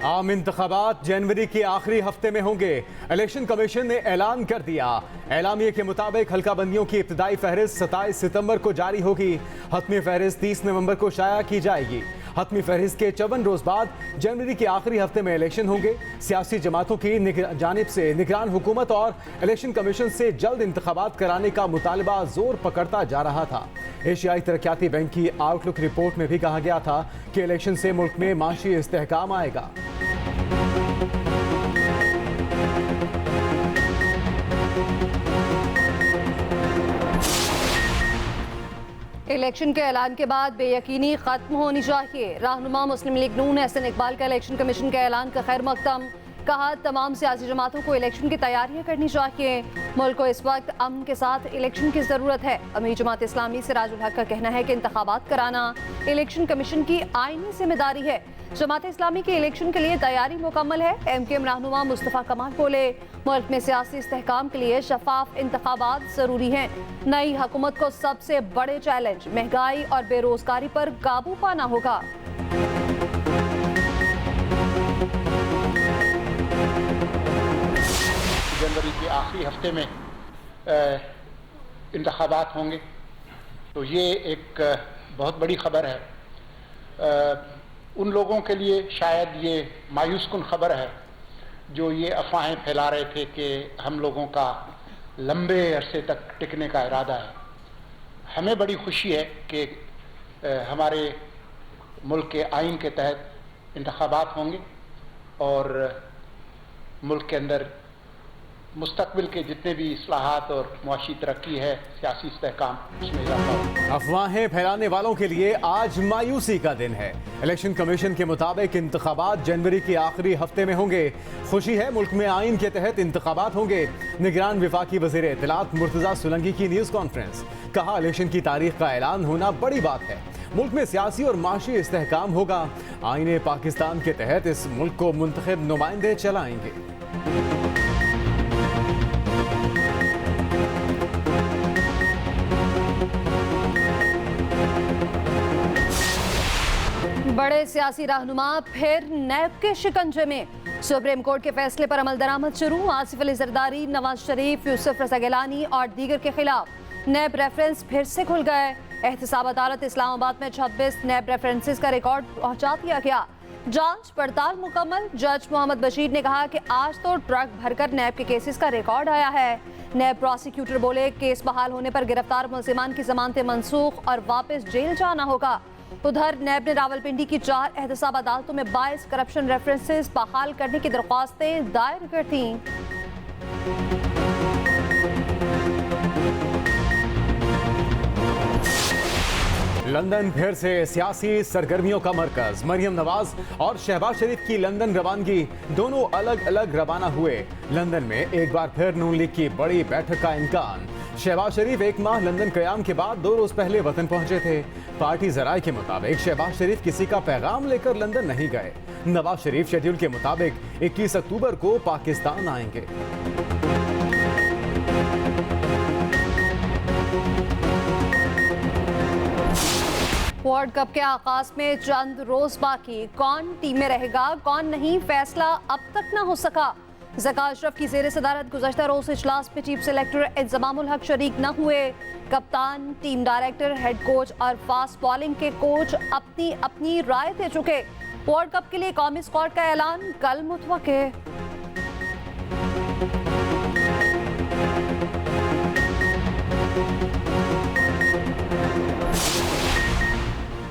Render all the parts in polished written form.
आम इंतखाबात जनवरी के आखिरी हफ्ते में होंगे। इलेक्शन कमीशन ने ऐलान कर दिया। एलामिये के मुताबिक हल्काबंदियों की इब्तिदाई फहरिस्त 27 सितंबर को जारी होगी। हतमी फहरिस्त 30 नवंबर को शाया की जाएगी। हतमी फहरिस्त के 54 रोज बाद जनवरी के आखिरी हफ्ते में इलेक्शन होंगे। सियासी जमातों की जानिब से निगरान हुकूमत और इलेक्शन कमीशन से जल्द इंतखाबात कराने का मुतालबा जोर पकड़ता जा रहा था। एशियाई तरक्याती बैंक की आउटलुक रिपोर्ट में भी कहा गया था कि इलेक्शन से मुल्क में माशी इस्तेहकाम आएगा। इलेक्शन के ऐलान के बाद बेयकीनी खत्म होनी चाहिए। रहनुमा मुस्लिम लीग नून एहसन इकबाल का इलेक्शन कमीशन के ऐलान का खैर मकदम। कहा तमाम सियासी जमातों को इलेक्शन की तैयारियां करनी चाहिए। मुल्क को इस वक्त अमन के साथ इलेक्शन की जरूरत है। अमीर जमात इस्लामी सिराजुल हक का कहना है कि इंतखाबात कराना इलेक्शन कमीशन की आईनी जिम्मेदारी है। जमात इस्लामी के इलेक्शन के लिए तैयारी मुकम्मल है। MKM रहनुमा मुस्तफ़ा कमाल बोले, मुल्क में सियासी इस्तेहकाम के लिए शफाफ इंतखाबात जरूरी हैं। नई हुकूमत को सबसे बड़े चैलेंज महंगाई और बेरोजगारी पर काबू पाना होगा। जनवरी के आखिरी हफ्ते में इंतखाबात होंगे, तो ये एक बहुत बड़ी खबर है। उन लोगों के लिए शायद ये मायूस कुन खबर है जो ये अफवाहें फैला रहे थे कि हम लोगों का लंबे अरसे तक टिकने का इरादा है। हमें बड़ी खुशी है कि हमारे मुल्क के आइन के तहत इंतखाबात होंगे और मुल्क के अंदर मुस्तकबिल के जितने भी इस्लाहात और मुआशी तरक्की है, सियासी इस्तेहकाम, उसमें इजाफा होगा। अफवाहें फैलाने वालों के लिए आज मायूसी का दिन है। इलेक्शन कमीशन के मुताबिक इंतखाबात जनवरी के आखिरी हफ्ते में होंगे। खुशी है, मुल्क में आइन के तहत इंतखाबात होंगे। निगरान वफाकी वज़ीर इत्तलात मुर्तज़ा सुलंगी की न्यूज़ कॉन्फ्रेंस। कहा इलेक्शन की तारीख का ऐलान होना बड़ी बात है। मुल्क में सियासी और माशी इस्तेहकाम होगा। आईने पाकिस्तान के तहत इस मुल्क को मुंतखब नुमाइंदे चलाएंगे। बड़े सियासी रहनुमा फिर नैब के शिकंजे में। सुप्रीम कोर्ट के फैसले पर अमल दरामद शुरू। आसिफ अली जरदारी, नवाज शरीफ, यूसुफ रज़ा गिलानी और दीगर के खिलाफ नैब रेफरेंस फिर से खुल गए। एहतसाब अदालत इस्लामाबाद में 26 नैब रेफरेंसेस का रिकॉर्ड पहुंचा दिया गया। जांच पड़ताल मुकम्मल। जज मोहम्मद बशीर ने कहा कि आज तो ट्रक भरकर नैब के केसेस का रिकॉर्ड आया है। नैब प्रोसिक्यूटर बोले, केस बहाल होने पर गिरफ्तार मुलजिमान की जमानतें मनसूख और वापस जेल जाना होगा। उधर नैब ने रावलपिंडी की 4 एहतसाब अदालतों में 22 करप्शन रेफरेंसेस बहाल करने की दरख्वास्तें दायर कर दी। लंदन फिर से सियासी सरगर्मियों का मरकज। मरियम नवाज और शहबाज शरीफ की लंदन रवानगी, दोनों अलग अलग रवाना हुए। लंदन में एक बार फिर नून लीग की बड़ी बैठक का इम्कान। शहबाज शरीफ 1 माह लंदन कयाम के बाद 2 रोज पहले वतन पहुंचे थे। पार्टी जराये के मुताबिक शहबाज शरीफ किसी का पैगाम लेकर लंदन नहीं गए। नवाज शरीफ शेड्यूल के मुताबिक 21 अक्टूबर को पाकिस्तान आएंगे। वर्ल्ड कप के आगाज में चंद रोज बाकी। कौन टीम में रहेगा, कौन नहीं, फैसला अब तक न हो सका। ज़का अशरफ की ज़ेर सदारत गुज़श्ता रोज इजलास में चीफ सेलेक्टर इंज़मामुल हक शरीक न हुए। कप्तान, टीम डायरेक्टर, हेड कोच और फास्ट बॉलिंग के कोच अपनी अपनी राय दे चुके। वर्ल्ड कप के लिए कौमी स्क्वाड का ऐलान कल मुतवक्के।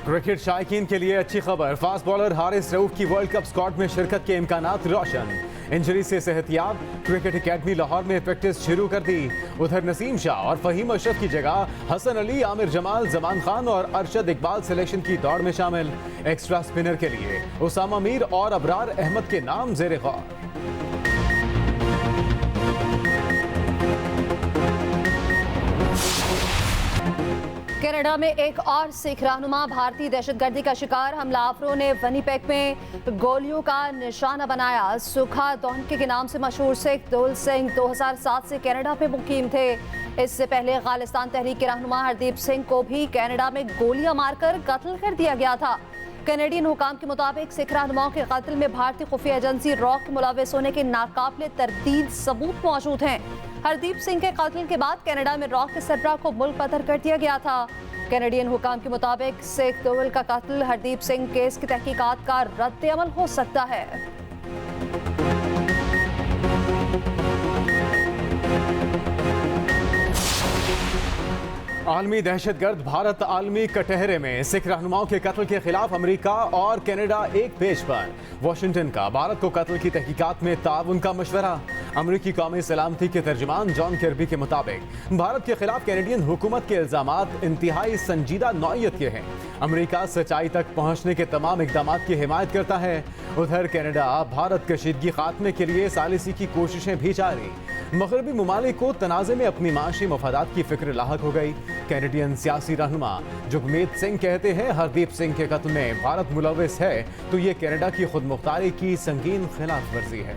क्रिकेट शायकीन के लिए अच्छी खबर। फास्ट बॉलर हारिस रऊफ की वर्ल्ड कप स्क्वाड में शिरकत के इम्कानात रोशन। इंजरी से सेहतियाब, क्रिकेट एकेडमी लाहौर में प्रैक्टिस शुरू कर दी। उधर नसीम शाह और फहीम अशरफ की जगह हसन अली, आमिर जमाल, जमान खान और अरशद इकबाल सिलेक्शन की दौड़ में शामिल। एक्स्ट्रा स्पिनर के लिए उसामा मीर और अबरार अहमद के नाम ज़ेरे गौर। कनाडा में एक और सिख रहनुमा भारतीय दहशतगर्दी का शिकार। हमलावरों ने विनिपेग में गोलियों का निशाना बनाया। सुखा दोनके के नाम से मशहूर सिख दुल सिंह 2007 से कनाडा में मुकीम थे। इससे पहले खालिस्तान तहरीक के रहनुमा हरदीप सिंह को भी कनाडा में गोलियां मारकर कत्ल कर दिया गया था। कैनेडियन हुकाम के मुताबिक सिख रहनुमाओं के कत्ल में भारतीय खुफिया एजेंसी रॉ के मुलविस होने के नाकाबिले तरदीद सबूत मौजूद हैं। हरदीप सिंह के कत्ल के बाद कनाडा में रॉ के सरबराह को मुल्क बदर कर दिया गया था। कैनेडियन हुकाम के मुताबिक सिख दोवल का कत्ल हरदीप सिंह केस की तहकीकात का रद्द अमल हो सकता है। आलमी दहशतगर्द भारत आलमी कटहरे में सिख रहनुमाओं के कत्ल के खिलाफ अमेरिका और कनाडा एक पेज पर। वाशिंगटन का भारत को कत्ल की तहकीकात में ताउन का मशवरा। अमेरिकी कौमी सलामती के तर्जुमान जॉन किर्बी के मुताबिक भारत के खिलाफ कैनेडियन हुकूमत के इल्जामात इंतहाई संजीदा नौइयत के हैं। अमेरिका सच्चाई तक पहुंचने के तमाम इकदामात की हिमायत करता है। उधर कनाडा भारत कशीदगी खात्मे के लिए सालिसी की कोशिशें भी जारी। मगरबी ममालिक को तनाज़े में अपनी माशी मफादात की फिक्र लाहक हो गई। कैनेडियन सियासी रहनुमा जुगमीत सिंह कहते हैं हरदीप सिंह के कत्ल में भारत मुलविस है तो ये कनाडा की खुद मुख्तारी की संगीन खिलाफ वर्जी है।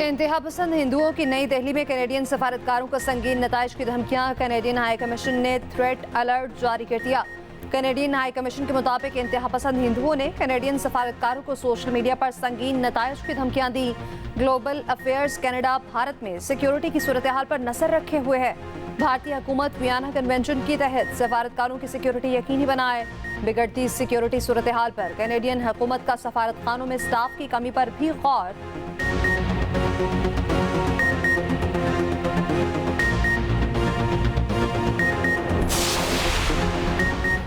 इंतहा पसंद हिंदुओं की नई दिल्ली में कैनेडियन सफारतकारों को संगीन नताइज की धमकियां। कैनेडियन हाई कमीशन ने थ्रेट अलर्ट जारी कर दिया। कैनेडियन हाई कमीशन के मुताबिक इंतहा पसंद हिंदुओं ने कैनेडियन सफारतकारों को सोशल मीडिया पर संगीन नताइज की धमकियां दी। ग्लोबल अफेयर्स कनाडा भारत में सिक्योरिटी की सूरत हाल पर नजर रखे हुए है। भारतीय हुकूमत वियना कन्वेंशन के तहत सफारतकारों की सिक्योरिटी यकीनी बनाए। बिगड़ती सिक्योरिटी सूरत हाल पर कैनेडियन हुकूमत का सफारतखानों में स्टाफ की कमी पर भी गौर।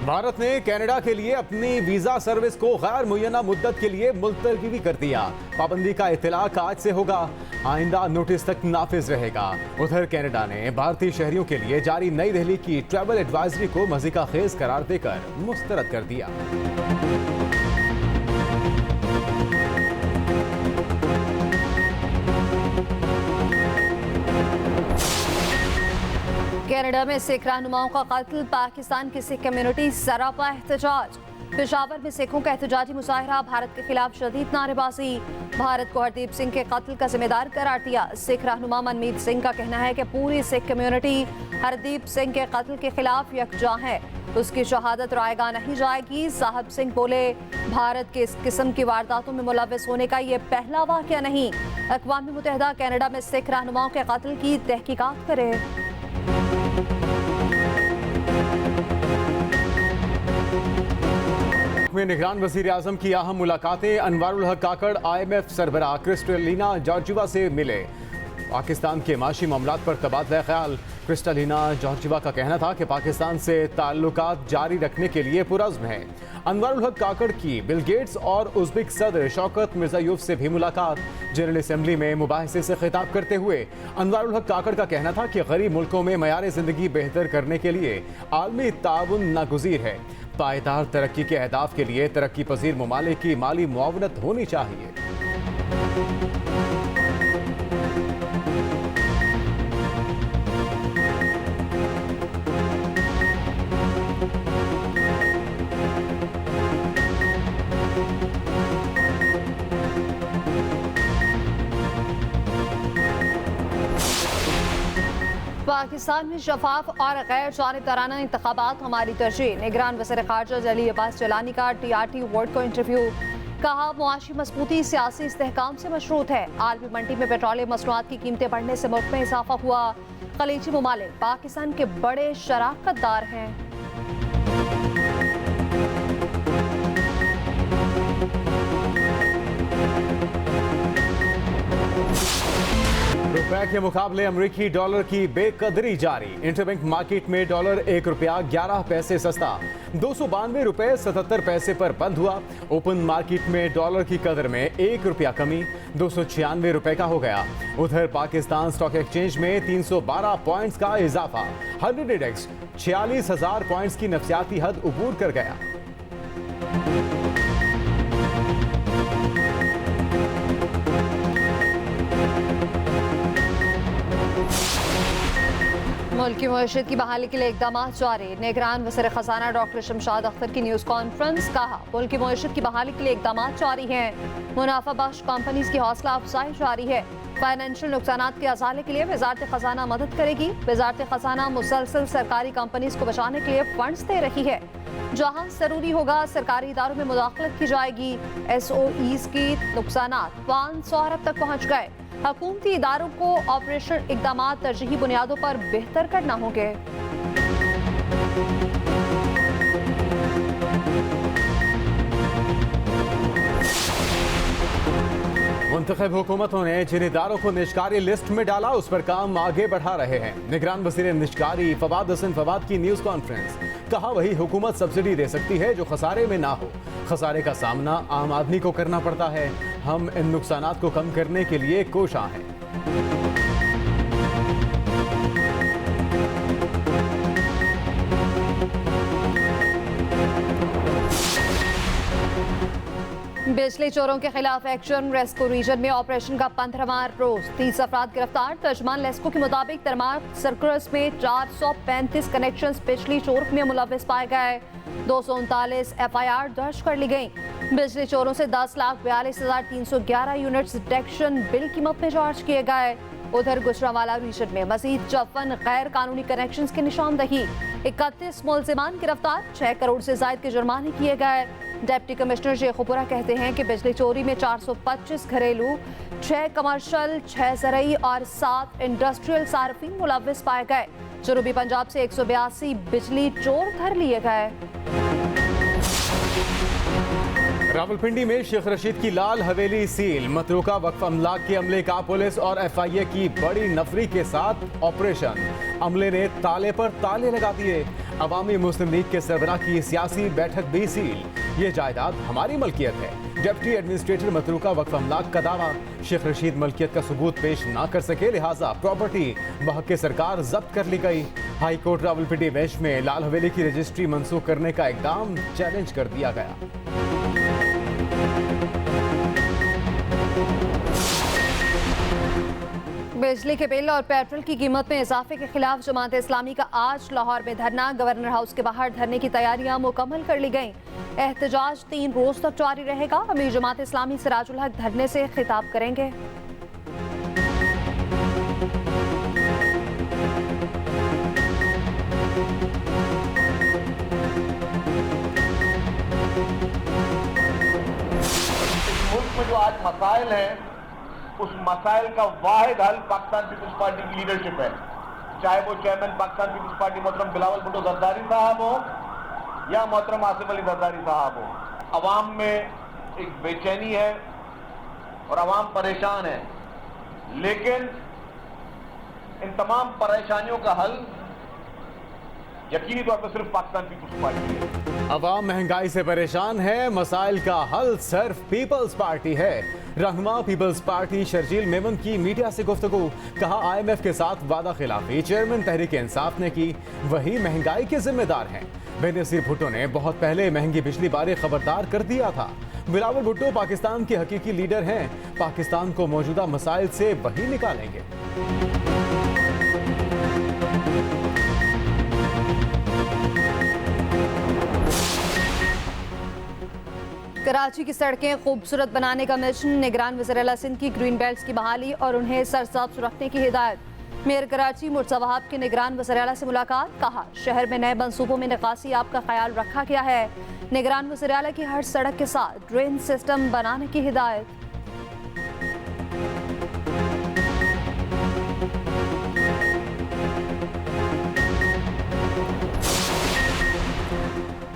भारत ने कनाडा के लिए अपनी वीजा सर्विस को गैर मुय्यना मुद्दत के लिए मुलतवी कर दिया। पाबंदी का इतलाक आज से होगा, आइंदा नोटिस तक नाफिज रहेगा। उधर कनाडा ने भारतीय शहरियों के लिए जारी नई दिल्ली की ट्रैवल एडवाइजरी को मज़ीका खेज करार देकर मुस्तरद कर दिया। कनाडा में सिख रहनुमाओं का कत्ल, पाकिस्तान की सिख कम्युनिटी सरापा एहतजाज। पेशावर में सिखों का एहतजाजी मुजाहरा, भारत के खिलाफ शदीद नारेबाजी। भारत को हरदीप सिंह के कत्ल का जिम्मेदार करार दिया। सिख रहनुमा मनमीत सिंह का कहना है कि पूरी सिख कम्युनिटी हरदीप सिंह के कत्ल के खिलाफ यकजा है, उसकी शहादत रायगा नहीं जाएगी। साहब सिंह बोले, भारत के इस किस्म की वारदातों में मुलविस होने का ये पहला वाक़या नहीं। अक़वाम मुत्तहिदा कनाडा में सिख रहनुमाओं के कत्ल की तहकीकात करे। में निगरान वज़ीर आज़म की अहम मुलाकातें। अनवारुल हक काकड़ IMF सरबराह क्रिस्टलिना जॉर्जिवा से मिले। पाकिस्तान के माशी मामलात पर तबादला ख्याल। क्रिस्टलिना जॉर्जिवा का कहना था कि पाकिस्तान से ताल्लुकात जारी रखने के लिए पुरज़्म है। अनवारुल हक काकड़ की बिल गेट्स और उज़्बेक सदर शौकत मिर्ज़ायोव से भी मुलाकात। जनरल असम्बली में मुबाहिसे से खिताब करते हुए अनवारुल हक काकड़ का कहना था कि गरीब मुल्कों में मयार ज़िंदगी बेहतर करने के लिए आलमी ताउन नागुज़ीर है। पायदार तरक्की के अहदाफ के लिए तरक्की पजीर ममालिक की माली मुआवनत होनी चाहिए। पाकिस्तान में शफाफ और गैर जानिबदाराना इंतखाबात हमारी तरजीह। निगरान वज़ीर ख़ारजा जली अब्बास जलानी का TRT वर्ल्ड को इंटरव्यू। कहा, मुआशी मजबूती सियासी इस्तेहकाम से मशरूत है। आलमी मंडी में पेट्रोलियम मसनूआत की कीमतें बढ़ने से मुल्क में इजाफा हुआ। खलीजी ममालिक पाकिस्तान के बड़े शराकतदार हैं। रुपए के मुकाबले अमेरिकी डॉलर की बेकदरी जारी। इंटरबैंक मार्केट में डॉलर 1 रुपया 11 पैसे सस्ता 292 रुपए 77 पैसे पर बंद हुआ। ओपन मार्केट में डॉलर की कदर में 1 रुपया कमी 296 रुपए का हो गया। उधर पाकिस्तान स्टॉक एक्सचेंज में 312 पॉइंट्स का इजाफा। 100 इंडेक्स 46,000 पॉइंट्स की नफसियाती हद उबूर कर गया। मुल्क की मईशत की बहाली के लिए इकदाम जारी। निगरान वज़ीर खजाना डॉक्टर शमशाद अख्तर की न्यूज़ कॉन्फ्रेंस। कहा, मुल्क की मईशत की बहाली के लिए इकदाम जारी हैं। मुनाफा बख्श कंपनीज की हौसला अफजाई जारी है। फाइनेंशियल नुकसानात के अजाले के लिए वजारत खजाना मदद करेगी। वजारत खजाना मुसलसल सरकारी कंपनीज को बचाने के लिए फंड्स दे रही है। जहां जरूरी होगा सरकारी इदारों में मुदाखलत की जाएगी। SOEs की नुकसानात 500 अरब तक पहुँच गए। हुकूमती इदारों को ऑपरेशन इकदाम तरजीही बुनियादों पर बेहतर करना होंगे। मुंतखब हुकूमतों ने जिन इदारों को निष्कारी लिस्ट में डाला उस पर काम आगे बढ़ा रहे हैं। निगरान वज़ीर निष्कारी फवाद हसन फवाद की न्यूज़ कॉन्फ्रेंस। कहा, वही हुकूमत सब्सिडी दे सकती है जो खसारे में ना हो। खसारे का सामना आम आदमी को करना पड़ता है। हम इन नुकसानात को कम करने के लिए कोशां हैं। बिजली चोरों के खिलाफ एक्शन। रेस्को रीजन में ऑपरेशन का 15वां रोज 30 अफराद गिरफ्तार। तर्जमान लेस्को के मुताबिक तरमार सर्कल्स में 435 कनेक्शंस बिजली चोर में मुलविस पाए गए। 239 FIR दर्ज कर ली गई। बिजली चोरों से 10,42,311 यूनिट्स डिटेक्शन बिल कीमत में चार्ज किए गए। उधर गुजरांवाला रीजन में मजीद 54 गैर कानूनी कनेक्शंस की निशानदही। 31 मुलजिमान गिरफ्तार। 6 करोड़ से ज्यादा के जुर्माने किए गए। डिप्टी कमिश्नर शेखुपुरा कहते हैं कि बिजली चोरी में 425 घरेलू, 6 कमर्शियल, 6 ज़रई और 7 इंडस्ट्रियल सार्फिन मुलविस पाए गए। जनूबी पंजाब से 182 बिजली चोर धर लिए गए। रावलपिंडी में शेख रशीद की लाल हवेली सील। मतरूका वक्फ अमलाक के अमले का पुलिस और FIA की बड़ी नफरी के साथ ऑपरेशन। अमले ने ताले पर ताले लगा दिए। अवामी मुस्लिम लीग के सरबराह की सियासी बैठक भी सील। ये जायदाद हमारी मलकियत है। डिप्टी एडमिनिस्ट्रेटर मतरूका वक्फ अमलाक का दावा, शेख रशीद मलकियत का सबूत पेश ना कर सके, लिहाजा प्रॉपर्टी बहक सरकार जब्त कर ली गई। हाई कोर्ट रावलपिंडी बेंच में लाल हवेली की रजिस्ट्री मंसूख करने का इकदाम चैलेंज कर दिया गया। बिजली के बिल और पेट्रोल की कीमत में इजाफे के खिलाफ जमात इस्लामी का आज लाहौर में धरना। गवर्नर हाउस के बाहर धरने की तैयारियां मुकम्मल कर ली गईं। एहतजाज 3 रोज तक जारी रहेगा। अमीर जमात इस्लामी सिराजुल हक धरने से खिताब करेंगे। मुल्क में जो आज मसाइल हैं उस मसाइल का वाहिद हल पाकिस्तान पीपल्स पार्टी की लीडरशिप है। चाहे वो चेयरमैन पाकिस्तान पीपल्स पार्टी मोहतरम बिलावल भुट्टो जरदारी साहब हो या मोहतरम आसिफ अली जरदारी साहब हो। अवाम में एक बेचैनी है और अवाम परेशान है, लेकिन इन तमाम परेशानियों का हल यकीनी तौर पर सिर्फ पाकिस्तान पीपल्स पार्टी है। अवाम महंगाई से परेशान है, मसाइल का हल सिर्फ पीपल्स पार्टी है। रहनुमा पीपल्स पार्टी शर्जील मेमन की मीडिया से गुफ्तगू। कहा, IMF के साथ वादा खिलाफी चेयरमैन तहरीक इंसाफ ने की, वही महंगाई के जिम्मेदार हैं। बेनज़ीर भुट्टो ने बहुत पहले महंगी बिजली बारे खबरदार कर दिया था। बिलावल भुट्टो पाकिस्तान के हकीकी लीडर हैं। पाकिस्तान को मौजूदा मसाइल से वही निकालेंगे। कराची की सड़कें खूबसूरत बनाने का मिशन। निगरान वज़ीर आला सिंध की ग्रीन बेल्ट्स की बहाली और उन्हें सरसब्ज रखने की हिदायत। मेयर कराची मुर्तज़ा वहाब की निगरान वज़ीर आला से मुलाकात। कहा, शहर में नए मंसूबों में निकासी आप का ख्याल रखा गया है। निगरान वज़ीर आला की हर सड़क के साथ ड्रेन सिस्टम बनाने की हिदायत।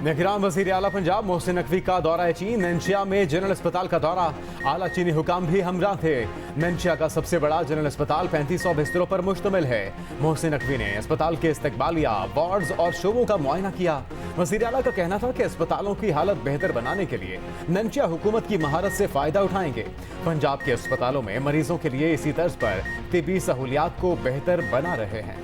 निगरान वज़ीर आला पंजाब मोहसिन नकवी का दौरा चीन। नैनशिया में जनरल अस्पताल का दौरा। आला चीनी हुकाम भी हमरा थे। नैनशिया का सबसे बड़ा जनरल अस्पताल 3500 बिस्तरों पर मुश्तमिल है। मोहसिन नकवी ने अस्पताल के इस्तकबालिया, वार्ड्स और शोबों का मुआयना किया। वज़ीर आला का कहना था कि अस्पतालों की हालत बेहतर बनाने के लिए नैनशिया हुकूमत की महारत से फ़ायदा उठाएंगे। पंजाब के अस्पतालों में मरीजों के लिए इसी तर्ज पर तिब्बी सहूलियात को बेहतर बना रहे हैं।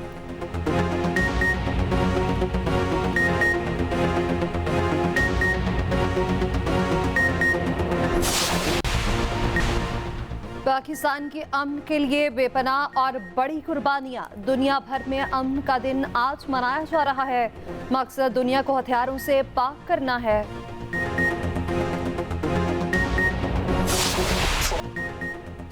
पाकिस्तान के अमन के लिए बेपनाह और बड़ी कुर्बानियां। दुनिया भर में अमन का दिन आज मनाया जा रहा है। मकसद दुनिया को हथियारों से पाक करना है।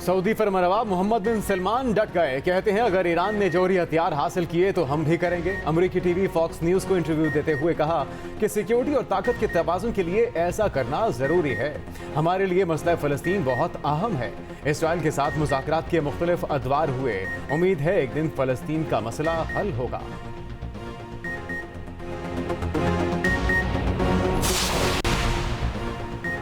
सऊदी फरमानरवा मोहम्मद बिन सलमान डट गए। कहते हैं अगर ईरान ने जौहरी हथियार हासिल किए तो हम भी करेंगे। अमेरिकी टीवी फॉक्स न्यूज को इंटरव्यू देते हुए कहा कि सिक्योरिटी और ताकत के तवाज़ुन के लिए ऐसा करना जरूरी है। हमारे लिए मसला फ़लस्तीन बहुत अहम है। इसराइल के साथ मुज़ाकरात के मुख्तलिफ अदवार हुए। उम्मीद है एक दिन फ़लस्तीन का मसला हल होगा।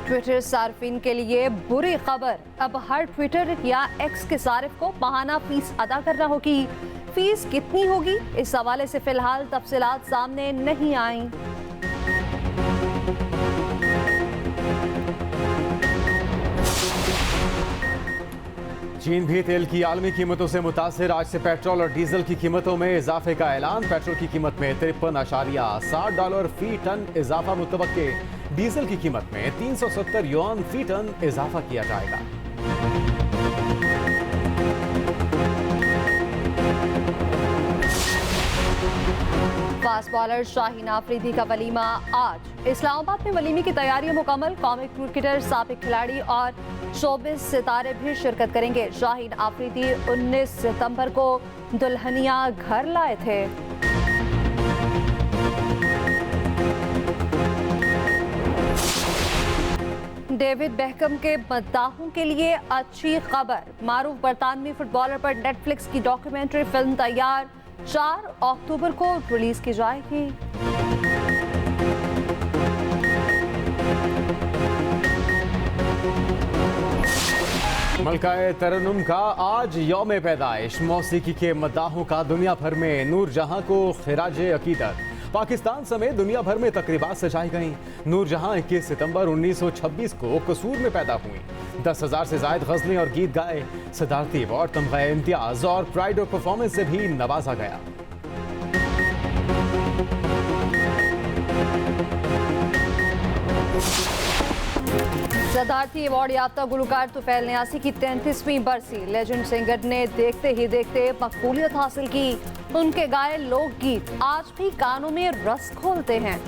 ट्विटर सार्फिन के लिए बुरी खबर। अब हर ट्विटर या एक्स के सारिफ को माहाना फीस अदा करना होगी। फीस कितनी होगी, इस हवाले से फिलहाल तफसीलात सामने नहीं आई। चीन भी तेल की आलमी कीमतों से मुतासिर। आज से पेट्रोल और डीजल की कीमतों में इजाफे का ऐलान। पेट्रोल की कीमत में $53.60 फी टन इजाफा मुतवक्के। डीजल की कीमत में 370 युआन फी टन इजाफा किया जाएगा। फास्ट बॉलर शाहीन आफरीदी का वलीमा आज। इस्लामाबाद में वलीमे की तैयारियां मुकम्मल। कॉमिक क्रिकेटर, साबिक खिलाड़ी और शोबिस सितारे भी शिरकत करेंगे। शाहीन आफरीदी 19 सितंबर को दुल्हनिया घर लाए थे। डेविड बेकहम के मद्दाहों के लिए अच्छी खबर। मारूफ बरतानवी फुटबॉलर पर नेटफ्लिक्स की डॉक्यूमेंट्री फिल्म तैयार। 4 अक्टूबर को रिलीज की जाएगी। मलकाए तरन्नुम का आज यौम पैदाइश। मौसीकी के मद्दाहों का दुनिया भर में नूरजहां को खिराजे अकीदत। पाकिस्तान समेत दुनिया भर में तकरीबात सजाई गईं। नूरजहां 21 सितंबर 1926 को कसूर में पैदा हुई। 10,000 से जायद गज़लें और गीत गाए। सदारती अवार्ड, तमग़ा इम्तियाज और प्राइड ऑफ परफॉर्मेंस से भी नवाजा गया। सदारती अवार्ड याफ्ता गुलकार तुफैल नियासी की 33वीं बरसी। लेजेंड सिंगर ने देखते ही देखते मकबूलियत हासिल की। उनके गाए लोकगीत आज भी कानों में रस खोलते हैं।